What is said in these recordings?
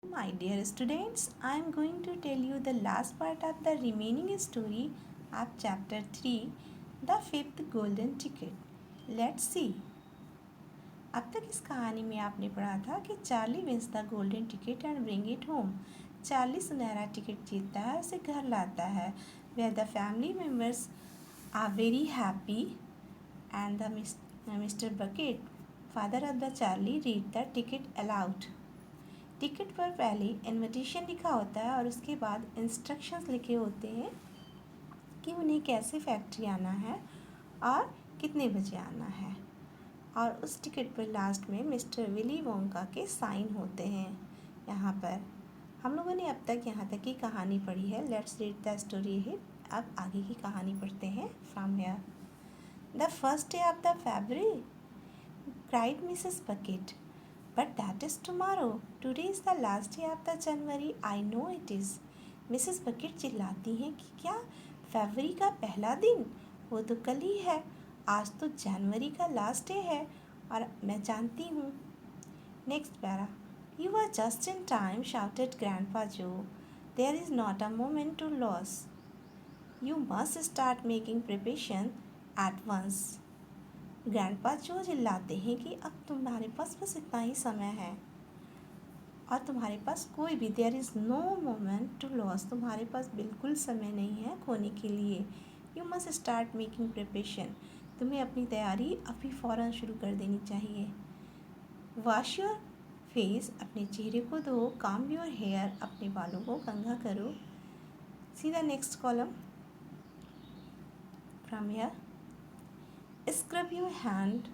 My dear students, I am going to tell you the last part of the remaining story of chapter 3, The Fifth Golden Ticket. Let's see. अब तक इस कहानी में आपने पढ़ा था कि Charlie wins the golden ticket and bring it home. Charlie सुनहरा टिकट जीतता है, उसे घर लाता है। Where the family members are very happy and the mister Bucket, father of the Charlie, read the ticket aloud. Ticket पर पहले invitation लिखा होता है और उसके बाद इंस्ट्रक्शंस लिखे होते हैं कि उन्हें कैसे फैक्ट्री आना है और कितने बजे आना है। और उस टिकट पर लास्ट में मिस्टर विली वोंका के साइन होते हैं। यहाँ पर हम लोगों ने अब तक यहाँ तक की कहानी पढ़ी है। लेट्स रीड द स्टोरी है। अब आगे की कहानी पढ़ते हैं from here. The first day of the February, cried Mrs. Bucket. But that is tomorrow. Today is the last day of the January. I know it is. Mrs Bucket चिल्लाती हैं कि क्या फरवरी का पहला दिन? वो तो कल ही है। आज तो जनवरी का लास्ट डे है और मैं जानती हूँ। Next para. You are just in time, shouted Grandpa Joe. There is not a moment to lose. You must start making preparation at once. Grandpa जो चिल्लाते हैं कि अब तुम्हारे पास बस इतना ही समय है और तुम्हारे पास कोई भी there is no moment to lose, तुम्हारे पास बिल्कुल समय नहीं है खोने के लिए। You must start making preparation, तुम्हें अपनी तैयारी अभी फ़ौरन शुरू कर देनी चाहिए। वॉश योर फेस, अपने चेहरे को धो। काम योर हेयर, अपने बालों को कंघा करो। See the next column from here. Scrub your hand,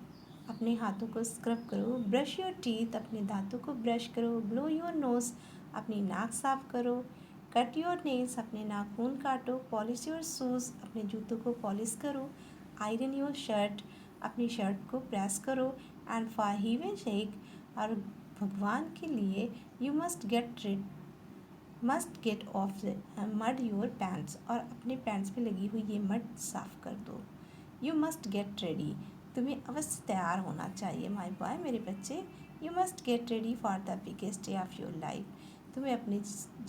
अपने हाथों को स्क्रब करो। ब्रश योर टीथ, अपने दांतों को ब्रश करो। ब्लो योर नोज़, अपनी नाक साफ करो। कट योर नेल्स, अपने नाखून काटो। पॉलिश योर शूज़, अपने जूतों को पॉलिश करो। आयरन योर शर्ट, अपनी शर्ट को प्रेस करो। एंड फॉर हीवन शेक, और भगवान के लिए you must get of mud your pants, और अपने पैंट्स पे लगी हुई ये मड साफ़ कर दो। यू मस्ट गेट रेडी, तुम्हें अवश्य तैयार होना चाहिए। माय बॉय, मेरे बच्चे। You must get ready for the biggest day of your life, तुम्हें अपने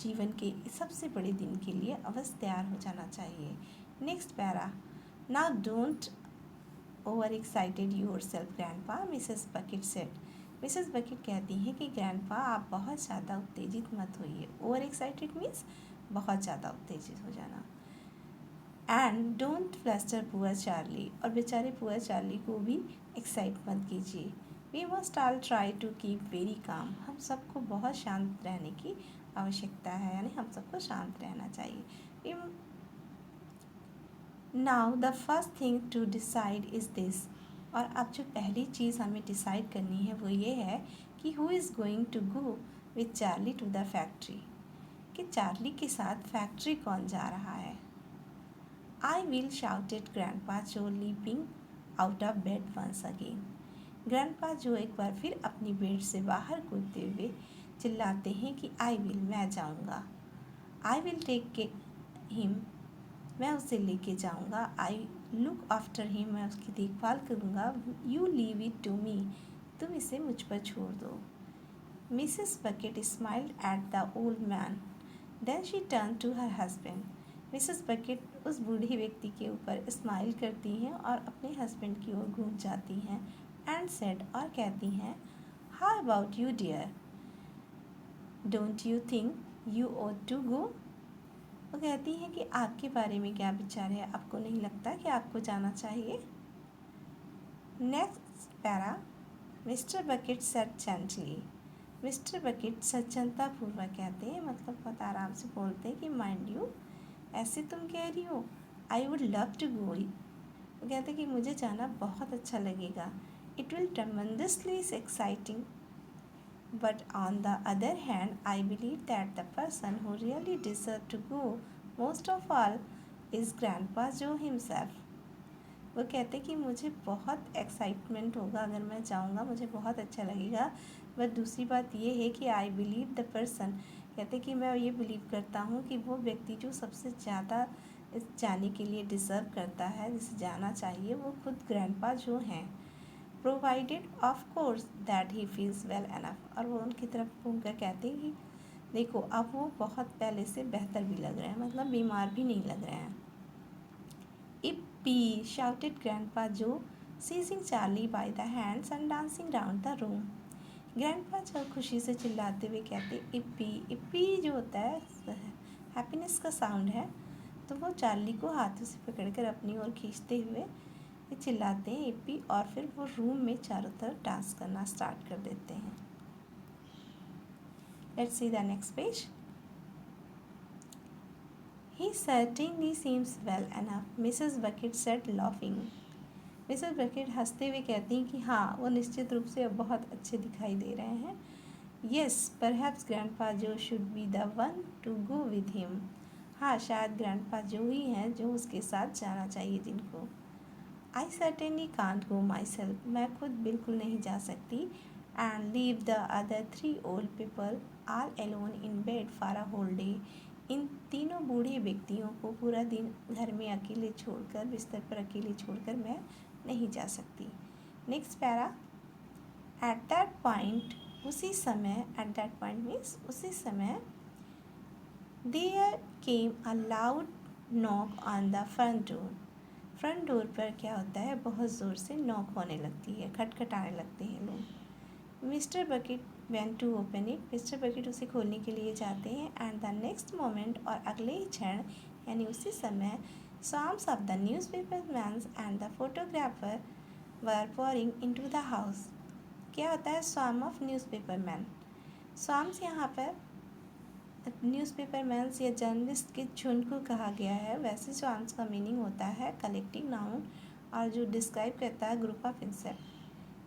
जीवन के सबसे बड़े दिन के लिए अवश्य तैयार हो जाना चाहिए। Next para. Now don't over excited your self grandpa, Mrs bucket said. Mrs bucket कहती हैं कि ग्रैंडपा आप बहुत ज़्यादा उत्तेजित मत होइए। ओवर एक्साइटेड मीन्स बहुत ज़्यादा उत्तेजित हो जाना। And don't fluster poor Charlie, और बेचारे पुअर चार्ली को भी एक्साइट मत कीजिए। We must all try to keep very calm, हम सबको बहुत शांत रहने की आवश्यकता है, यानी हम सबको शांत रहना चाहिए। Now the first thing to decide is this, और अब जो पहली चीज़ हमें डिसाइड करनी है वो ये है कि who is going to go with Charlie to the factory, कि चार्ली के साथ फैक्ट्री कौन जा रहा है। I will, shouted Grandpa Joe, leaping out of bed once again. Grandpa जो एक बार फिर अपनी बेड से बाहर कूदते हुए चिल्लाते हैं कि I will, मैं जाऊंगा। I will take him, मैं उसे लेके जाऊंगा। I look after him, मैं उसकी देखभाल करूंगा। You leave it to me, तुम इसे मुझ पर छोड़ दो। Mrs. Bucket smiled at the old man. Then she turned to her husband. Mrs bucket उस बूढ़े व्यक्ति के ऊपर स्माइल करती हैं और अपने हस्बैंड की ओर घूम जाती हैं। एंड सेड, और कहती हैं, how about you dear, don't you think you ought to go. वो कहती हैं कि आपके बारे में क्या विचार है, आपको नहीं लगता कि आपको जाना चाहिए। Next para. Mr Bucket said gently, Mr Bucket सज्जनतापूर्वक कहते हैं, मतलब बहुत आराम से बोलते हैं कि माइंड यू, ऐसे तुम कह रही हो। I would love to go, वो कहते कि मुझे जाना बहुत अच्छा लगेगा। It will tremendously exciting, but on the other hand I believe that the person who really deserve to go most of all is grandpa Joe himself. वो कहते कि मुझे बहुत एक्साइटमेंट होगा अगर मैं जाऊंगा, मुझे बहुत अच्छा लगेगा। बट दूसरी बात ये है कि आई बिलीव द पर्सन, कहते कि मैं ये बिलीव करता हूँ कि वो व्यक्ति जो सबसे ज़्यादा इस जाने के लिए डिज़र्व करता है, जिसे जाना चाहिए, वो खुद ग्रैंडपा जो हैं। Provided of course that he feels well enough, और वो उनकी तरफ घूम कर कहते हैं कि देखो अब वो बहुत पहले से बेहतर भी लग रहे हैं, मतलब बीमार भी नहीं लग रहे हैं। Yippee! shouted Grandpa Joe, seizing Charlie by the hands and dancing round the room. Grandpa जो खुशी से चिल्लाते हुए कहते इप्पी। इप्पी जो होता है हैप्पीनेस का साउंड है, तो वो चार्ली को हाथों से पकड़कर अपनी ओर खींचते हुए चिल्लाते हैं इप्पी, और फिर वो रूम में चारों तरफ डांस करना स्टार्ट कर देते हैं। Let's see the next page. He certainly seems well enough, Mrs. Bucket said laughing. Mrs bucket हंसते हुए कहती हैं कि हाँ, वो निश्चित रूप से अब बहुत अच्छे दिखाई दे रहे हैं। Yes, perhaps Grandpa Joe should be the one to go with him. हाँ, शायद ग्रैंडपा जो ही हैं जो उसके साथ जाना चाहिए जिनको। I certainly can't go myself. मैं खुद बिल्कुल नहीं जा सकती। And leave the other 3 old people all alone in bed for a whole day. इन तीनों बूढ़े व्यक्तियों को पूरा दिन घर में अकेले छोड़कर, बिस्तर पर अकेले छोड़कर मैं नहीं जा सकती। Next para. At that point, उसी समय, एट दैट पॉइंट मीन्स उसी समय, there came a loud knock on the front door. Front door पर क्या होता है, बहुत ज़ोर से नॉक होने लगती है, खटखटाने लगते हैं लोग। Mister Bucket went to open it. Mister Bucket उसे खोलने के लिए जाते हैं। एंड द नेक्स्ट मोमेंट, और अगले ही क्षण यानी उसी समय, swarms of the newspapermen and the photographer were pouring into the house. क्या होता है स्वाम ऑफ न्यूज़पेपरमैन? स्वाम्स यहाँ पर न्यूज़पेपरमैन्स या जर्नलिस्ट के झुंड को कहा गया है। वैसे स्वाम्स का मीनिंग होता है कलेक्टिव नाउन, और जो डिस्क्राइब करता है ग्रुप ऑफ इंसेक्ट,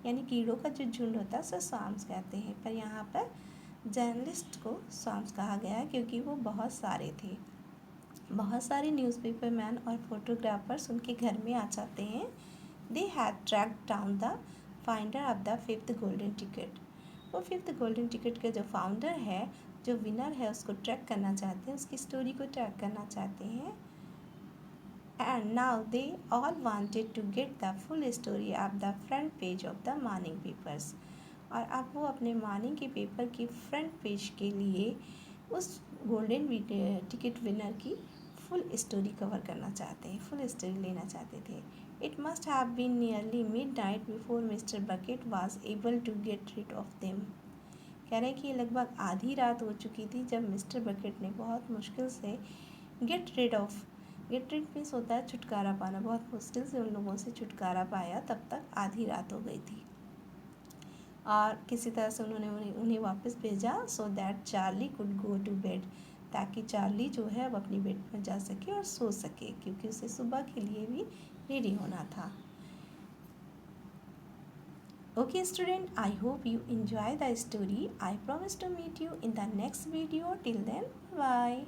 यानी कीड़ों का जो झुंड होता है उसे स्वाम्स कहते हैं। पर यहाँ पर जर्नलिस्ट को स्वाम्स कहा गया है क्योंकि वो बहुत सारे थे। बहुत सारे न्यूज़पेपरमैन और फोटोग्राफर्स उनके घर में आ जाते हैं। They had tracked down the finder of the 5th golden ticket. वो 5th गोल्डन टिकट का जो फाउंडर है, जो विनर है, उसको ट्रैक करना चाहते हैं, उसकी स्टोरी को ट्रैक करना चाहते हैं। And now they all wanted to get the full story of the front page of the morning papers. और अब वो अपने मॉर्निंग के पेपर की फ्रंट पेज के लिए उस गोल्डन टिकट विनर की फुल स्टोरी कवर करना चाहते हैं, फुल स्टोरी लेना चाहते थे। It must have been nearly midnight before mister Bucket was able to get rid of them. कह रहे हैं कि लगभग आधी रात हो चुकी थी जब मिस्टर बकेट ने बहुत मुश्किल से गेट रिड मीन्स होता है छुटकारा पाना, बहुत मुश्किल से उन लोगों से छुटकारा पाया। तब तक आधी रात हो गई थी और किसी तरह से उन्होंने उन्हें वापस भेजा, so that Charlie could go to bed, ताकि चार्ली जो है अब अपनी बेड पर जा सके और सो सके, क्योंकि उसे सुबह के लिए भी रेडी होना था। Okay student, I hope you enjoy the story. I promise to meet you in the next video. Till then, bye.